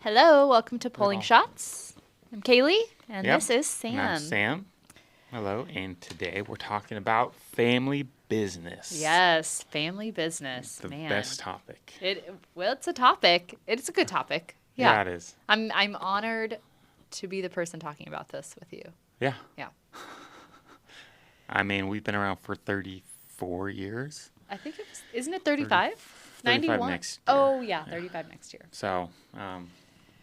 Hello, welcome to Pulling Hello. Shots. I'm Kaylee, and Yep. this is And I'm Sam. Sam. Hello. And today we're talking about family business. Yes, family business, The man. best topic. It's a topic. It's a good topic. Yeah, it is. I'm honored to be the person talking about this with you. Yeah. Yeah. I mean, we've been around for 34 years. I think isn't it 35? 35 next year. Oh, yeah, 35 next year. So,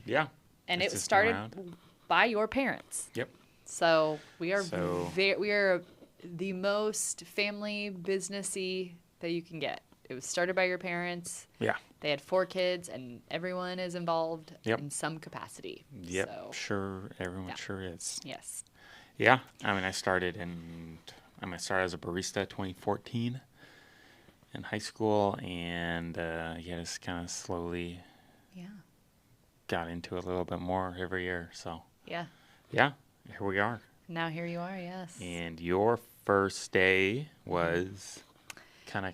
yeah. And it's it just been started around. by your parents. Yep. So, we are So- we are the most family businessy that you can get. It was started by your parents. Yeah. They had 4 kids, and everyone is involved Yep. in some capacity. Yep. So, Sure. Everyone Yeah. sure is. yes. Yeah. I mean, I started as a barista 2014 in high school, and just kind of slowly Yeah. got into it a little bit more every year. So, Yeah. yeah, here we are. Now here you are, yes. And your first day was kind of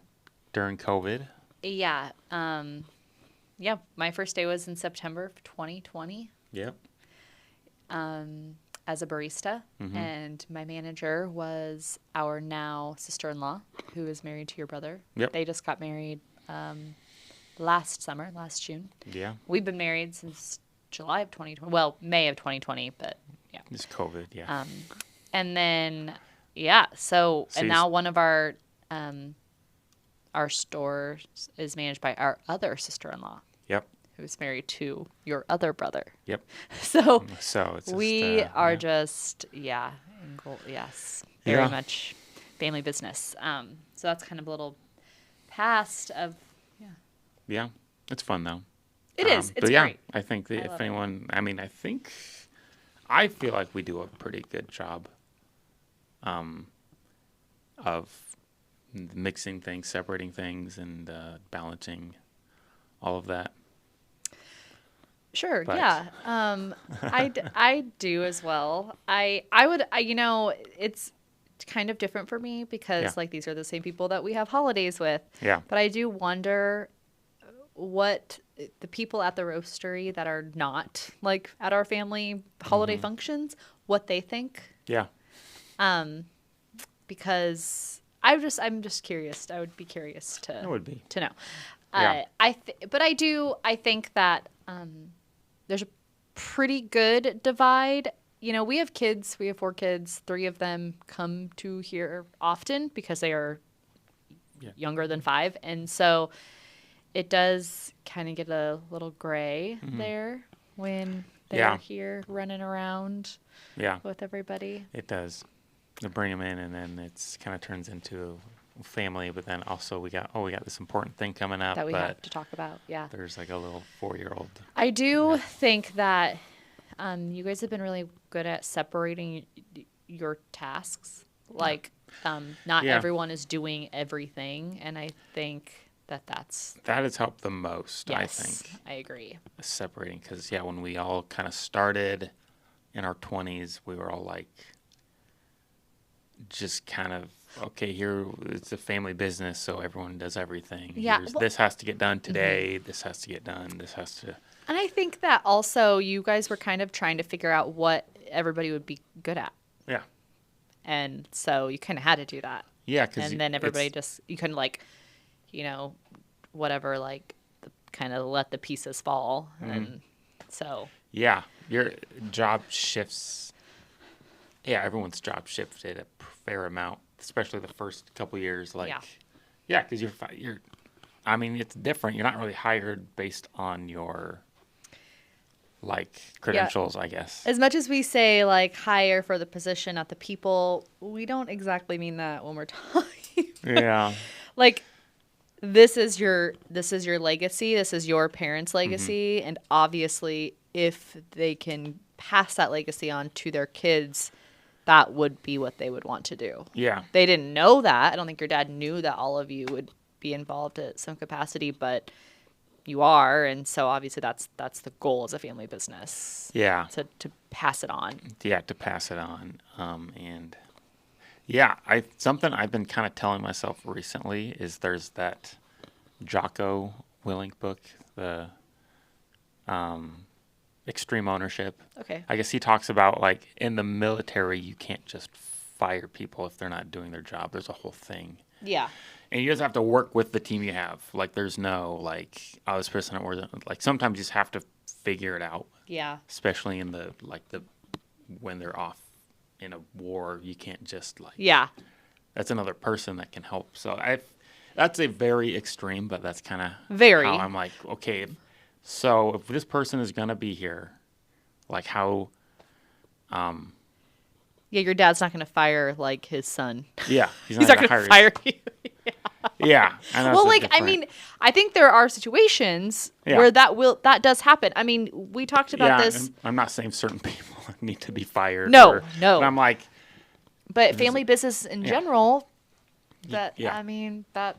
during COVID. Yeah. Yeah, my first day was in September of 2020 Yep. as a barista. Mhm. And my manager was our now sister-in-law, who is married to your brother. Yep. They just got married last June. Yeah. We've been married since July of 2020. Well, May of 2020, but yeah. It's COVID. Yeah. And then, yeah, so So and you now one of our stores is managed by our other sister-in-law, Yep. who's married to your other brother. Yep. So So it's we just, are yeah. just, yes, very Yeah. much family business. So that's kind of a little past of, Yeah. It's fun though. it is. It's but yeah, great. I think that I if love it. anyone, I feel like we do a pretty good job of mixing things, separating things, and balancing all of that. Sure. But- Yeah. I do as well. It's kind of different for me because Yeah. like these are the same people that we have holidays with. Yeah. But I do wonder what the people at the roastery that are not like at our family holiday functions, what they think. Yeah. Because I'm just curious. I would be curious It would be. to know. Yeah. But I think that there's a pretty good divide. You know, we have kids. We have 4 kids. 3 of them come to here often because they are Yeah. younger than 5, and so it does kind of get a little gray there when they're Yeah. here running around Yeah. with everybody. It does. They bring them in, and then it's kind of turns into a family. But then also we got this important thing coming up. That we but have to talk about. Yeah. there's like a little 4-year-old. I do think that you guys have been really good at separating your tasks. Like, not Yeah. everyone is doing everything, and I think That has helped the most. I yes, think I agree. separating because when we all kind of started in our 20s, we were all like, just kind of okay. Here it's a family business, so everyone does everything. Yeah, well- This has to get done today. This has to get done. This has to. And I think that also you guys were kind of trying to figure out what everybody would be good at, Yeah. and so you kind of had to do that. Yeah. Because And then everybody you couldn't whatever, kind of let the pieces fall, and so. Yeah, your job shifts. Yeah, everyone's job shifted a fair amount, especially the first couple years. Yeah, because you're. I mean, it's different. You're not really hired based on your credentials, I guess. As much as we say hire for the position, not the people, we don't exactly mean that when we're talking. Yeah. This is your legacy. This is your parents' legacy, and obviously, if they can pass that legacy on to their kids, that would be what they would want to do. Yeah. They didn't know that. I don't think your dad knew that all of you would be involved at some capacity, but you are, and so obviously that's the goal as a family business. Yeah. To pass it on. Yeah, to pass it on. And yeah, something I've been kind of telling myself recently is there's that Jocko Willink book, the extreme ownership. Okay. I guess he talks about like in the military, you can't just fire people if they're not doing their job. There's a whole thing. Yeah. And you just have to work with the team you have. Like there's no like, oh, this person or like sometimes you just have to figure it out. Yeah. Especially in the when they're off in a war, you can't just like that's another person that can help. So that's a very extreme, but that's kind of how I'm like, okay, so if this person is gonna be here, like how yeah, your dad's not going to fire like his son. Yeah, he's not going to fire you. Yeah. Well, like I mean, I think there are situations where that does happen. I mean, we talked about this. I'm not saying certain people need to be fired. No. But I'm like, but family business in general. I mean that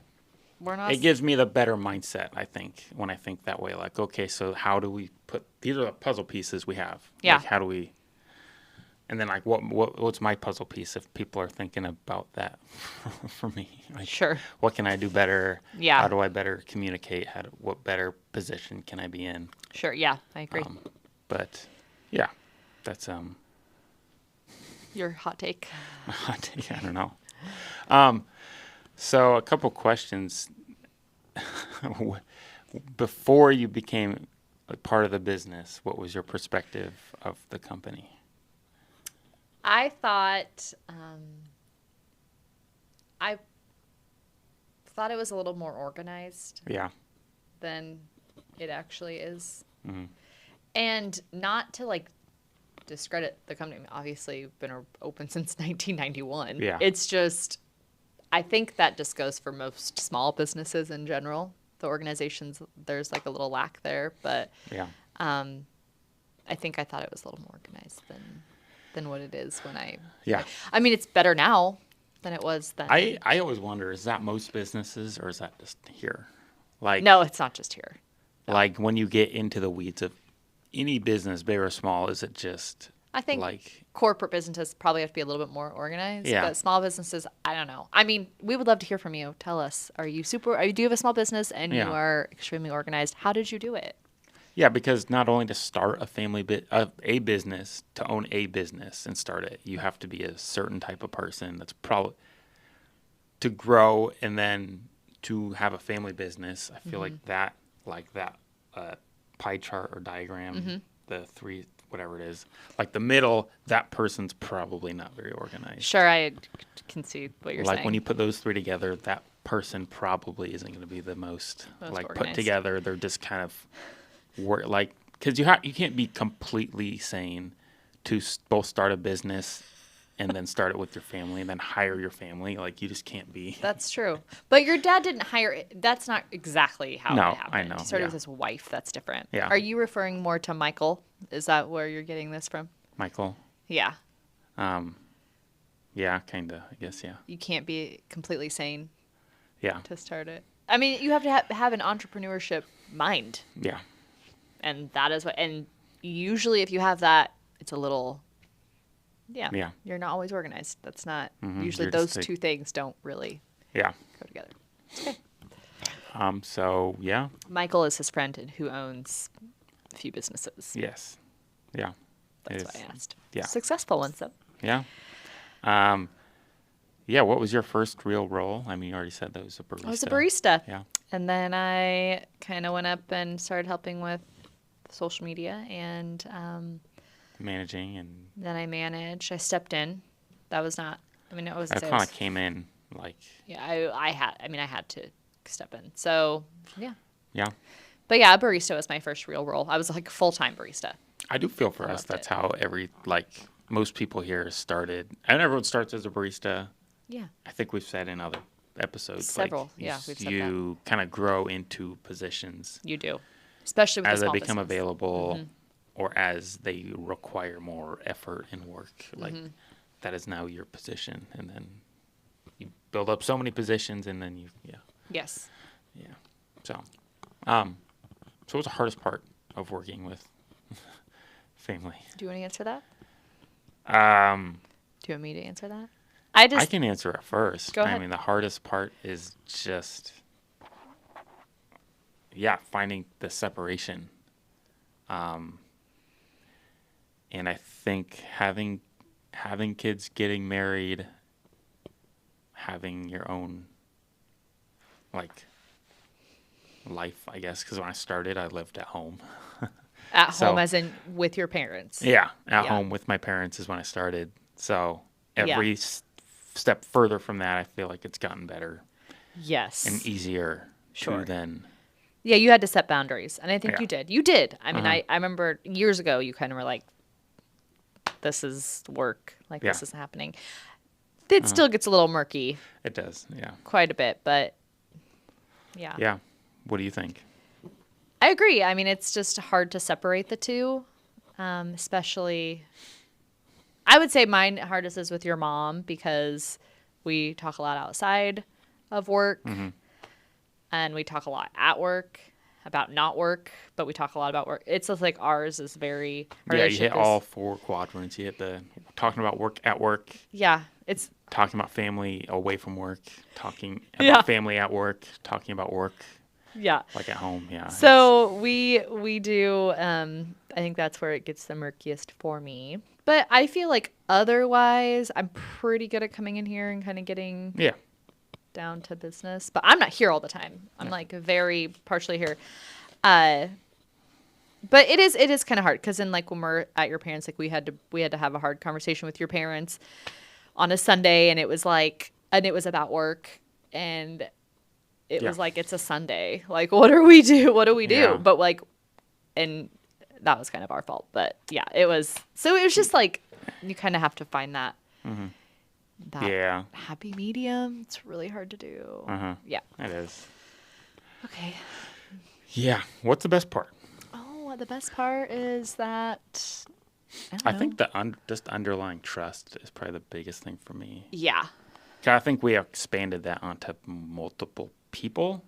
we're not. It gives me the better mindset, I think, when I think that way. Like, okay, so how do we put these are the puzzle pieces we have. Yeah. Like, how do we? And then, like, what's my puzzle piece if people are thinking about that for me? Like, sure. What can I do better? Yeah. How do I better communicate? What better position can I be in? Sure. Yeah, I agree. But, yeah, that's your hot take. My hot take. I don't know. So a couple questions. Before you became a part of the business, what was your perspective of the company? I thought it was a little more organized than it actually is. Mm-hmm. And not to like discredit the company. Obviously, we've been open since 1991. Yeah. It's just, I think that just goes for most small businesses in general. The organizations, there's like a little lack there, but I think I thought it was a little more organized than what it is when I mean, it's better now than it was then. I always wonder, is that most businesses or is that just here? Like, no, it's not just here. No. Like when you get into the weeds of any business, big or small, is it just I think like corporate businesses probably have to be a little bit more organized. Yeah. But small businesses, I don't know. I mean, we would love to hear from you. Tell us, do you have a small business and you are extremely organized? How did you do it? Yeah, because not only to start a business, to own a business and start it, you have to be a certain type of person that's probably to grow and then to have a family business. I feel like that pie chart or diagram, the three, whatever it is, like the middle, that person's probably not very organized. Sure, I can see what you're saying. Like when you put those three together, that person probably isn't going to be the most like organized. Put together. They're just kind of like, because you can't be completely sane to both start a business and then start it with your family and then hire your family. Like, you just can't be. That's true. But your dad didn't hire it. That's not exactly how it happened. I know. He started with his wife. That's different. Yeah. Are you referring more to Michael? Is that where you're getting this from? Michael? Yeah. Yeah, kind of, I guess, yeah. You can't be completely sane. Yeah. To start it. I mean, you have to have an entrepreneurship mind. Yeah. And that is and usually if you have that, it's a little, you're not always organized. That's not, usually those two things don't really go together. Okay. So, yeah. Michael is his friend who owns a few businesses. Yes. Yeah. That's why I asked. Yeah. Successful ones, though. Yeah. Yeah, what was your first real role? I mean, you already said that was a barista. I was a barista. Yeah. And then I kind of went up and started helping with social media and managing, and then I managed. I stepped in. That was not. I mean, it was. I kind of came in like. Yeah, I had to step in. So yeah. Yeah. But yeah, barista was my first real role. I was like a full-time barista. I do feel for us that's how most people here started. And everyone starts as a barista. Yeah. I think we've said in other episodes. Several. We've said that. You kind of grow into positions. You do. Especially with as the small they become business. available or as they require more effort and work. Like that is now your position. And then you build up so many positions and then Yes. Yeah. So, so what's the hardest part of working with family? Do you want to answer that? Do you want me to answer that? I can answer it first. Go ahead. I mean, the hardest part is just, finding the separation. And I think having kids, getting married, having your own like life, I guess, because when I started, I lived at home. At home, So as in with your parents. yeah, at Yeah. home with my parents is when I started. So Yeah. every step further from that, I feel like it's gotten better Yes. and easier Sure. to then. Yeah, you had to set boundaries, and I think Yeah. you did. You did. I mean, Uh-huh. I remember years ago, you kind of were like, "This is work. Like Yeah. this isn't happening." It still gets a little murky, It does. Yeah. quite a bit, but yeah. Yeah. What do you think? I agree. I mean, it's just hard to separate the two, especially. I would say mine hardest is with your mom because we talk a lot outside of work, and we talk a lot at work about not work, but we talk a lot about work. It's just like ours is very. Our Yeah, you hit relationship is- all 4 quadrants. You hit the talking about work at work, Yeah, it's talking about family away from work, talking about Yeah. family at work, talking about work yeah. like at home. Yeah. So we do. I think that's where it gets the murkiest for me. But I feel like otherwise, I'm pretty good at coming in here and kind of getting Yeah. down to business. But I'm not here all the time. I'm like very partially here. But it is kind of hard because then like when we're at your parents, like we had to have a hard conversation with your parents on a Sunday, and it was about work, and it Yeah. was like it's a Sunday. Like what do we do? What do we do? Yeah. But like, and that was kind of our fault. But yeah, it was. So it was just like you kind of have to find that that Yeah. happy medium. It's really hard to do. Uh-huh. Yeah. It is. Okay. Yeah. What's the best part? Oh, the best part is that I don't think know. just underlying trust is probably the biggest thing for me. Yeah. 'Cause I think we have expanded that onto multiple people.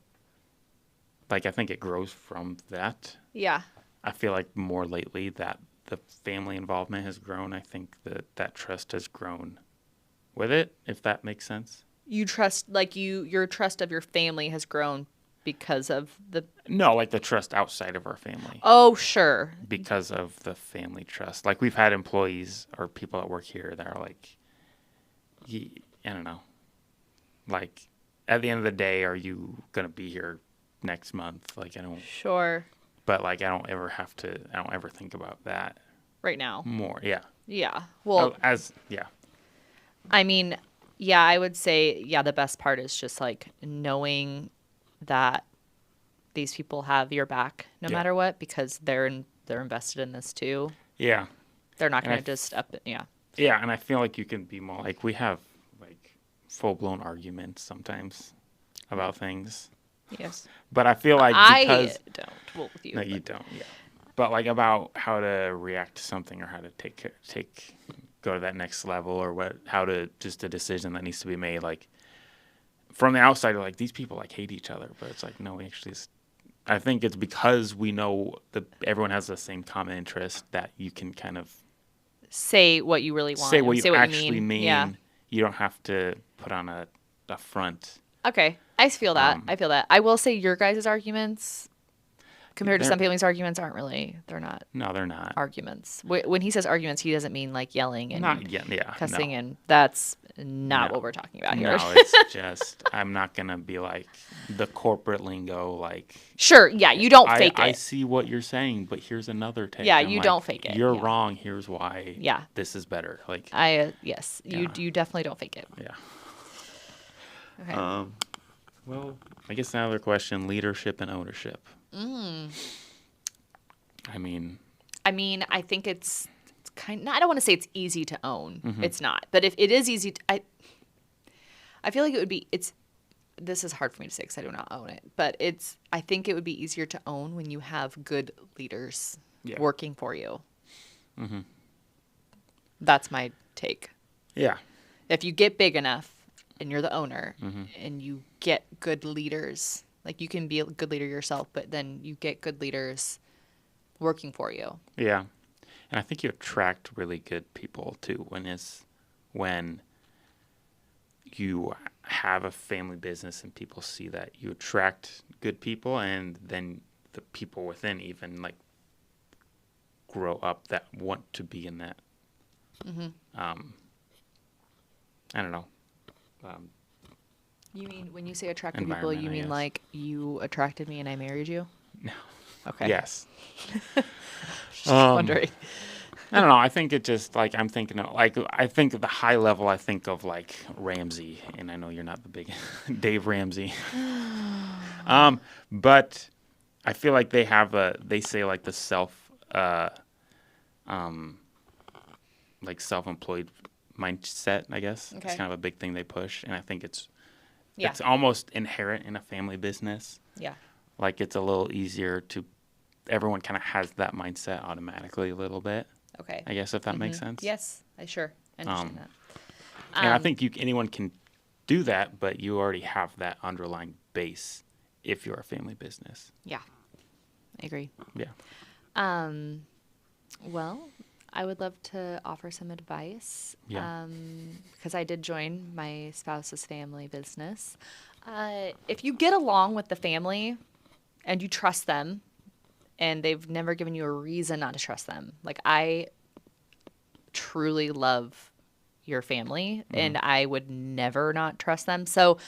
Like I think it grows from that. Yeah. I feel like more lately that the family involvement has grown. I think that trust has grown with it, if that makes sense. You trust your trust of your family has grown because of the No, like the trust outside of our family. Oh, sure. Because of the family trust. Like we've had employees or people that work here that are like, I don't know. Like at the end of the day, are you going to be here next month? Like I don't, Sure. but like I don't ever think about that Right now. more. Yeah. Yeah. Well, Yeah. I mean, yeah, I would say the best part is just like knowing that these people have your back no Yeah. matter what because they're invested in this too. Yeah. They're not And going to just Yeah, and I feel like you can be more like we have like full-blown arguments sometimes about things. Yes. But I feel like I because don't. Well, with you. no, but- you don't. Yeah. But like about how to react to something or how to go to that next level or how to just a decision that needs to be made. Like from the outside, like these people like hate each other, but it's like no, we actually. I think it's because we know that everyone has the same common interest that you can kind of say what you really want. say what and you say actually mean. Yeah. You don't have to put on a front. Okay. I feel that. I feel that. I will say your guys' arguments compared to They're- some families' arguments they're not No, they're not. arguments. When he says arguments, he doesn't mean like yelling and Not yet. Yeah. cussing, no. and that's not No. what we're talking about here. No, it's just I'm not gonna be like the corporate lingo. Like Sure. Yeah. You don't fake I it. see what you're saying, but here's another take. Yeah, I'm you like, don't fake it, You're yeah. wrong. Here's why. Yeah. This is better. Like Yes. Yeah. You definitely don't fake it. yeah. Okay. Well, I guess another question: leadership and ownership. I mean, I think it's kind. I don't want to say it's easy to own. Mm-hmm. It's not. But if it is easy, I feel like it would be. This is hard for me to say because I do not own it. But I think it would be easier to own when you have good leaders Yeah. working for you. Mm-hmm. That's my take. yeah, If you get big enough and you're the owner Mm-hmm. and you get good leaders, like you can be a good leader yourself, but then you get good leaders working for you. yeah, and I think you attract really good people too when you have a family business and people see that you attract good people, and then the people within even like grow up that want to be in that. I don't know. You mean when you say attractive people, you mean like you attracted me and I married you? No. Okay. Yes. Just wondering. I don't know. I think it just like I'm thinking of like I think at the high level I think of like Ramsey, and I know you're not the big Dave Ramsey. But I feel like they say like the like self-employed mindset, I guess. Okay. It's kind of a big thing they push, and I think it's Yeah. it's almost inherent in a family business. Yeah. Like it's a little easier to everyone kind of has that mindset automatically a little bit. Okay. I guess if that makes sense. Yes, I understand that. And I think anyone can do that, but you already have that underlying base if you're a family business. Yeah, I agree. Yeah. Well, I would love to offer some advice. Yeah. Because I did join my spouse's family business. If you get along with the family and you trust them, and they've never given you a reason not to trust them. Like, I truly love your family, and I would never not trust them. So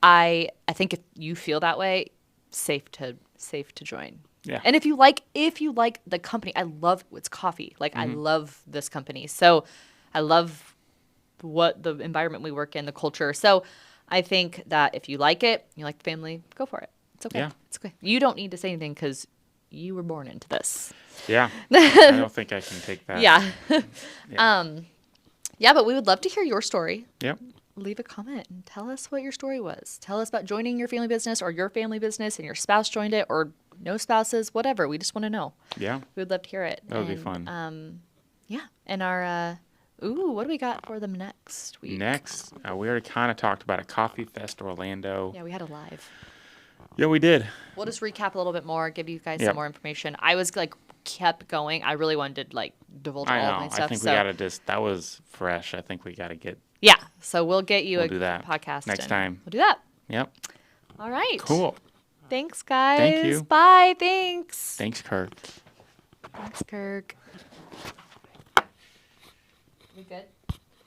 I think if you feel that way, safe to join. Yeah. And if you like the company, I love it's coffee. Like, I love this company. So I love what the environment we work in, the culture. So I think that if you like it, you like the family, go for it. It's okay. Yeah. It's okay. You don't need to say anything because you were born into this. Yeah. I don't think I can take that. Yeah. Yeah. Yeah, but we would love to hear your story. Yep. Leave a comment and tell us what your story was. Tell us about joining your family business or your family business and your spouse joined it or no spouses, whatever. We just want to know. Yeah. We would love to hear it. That would be fun. Yeah. And our, what do we got for them next week? Next, we already kind of talked about a coffee fest Orlando. Yeah, we had a live. Yeah, we did. We'll just recap a little bit more, give you guys Yep. some more information. I was like, kept going. I really wanted to like divulge all of my stuff. I think we got to that was fresh. I think we got to get. Yeah. So we'll get you do that podcast next time. We'll do that. Yep. All right. Cool. Thanks, guys. Thank you. Bye. Thanks. Thanks, Kirk. Thanks, Kirk. We good?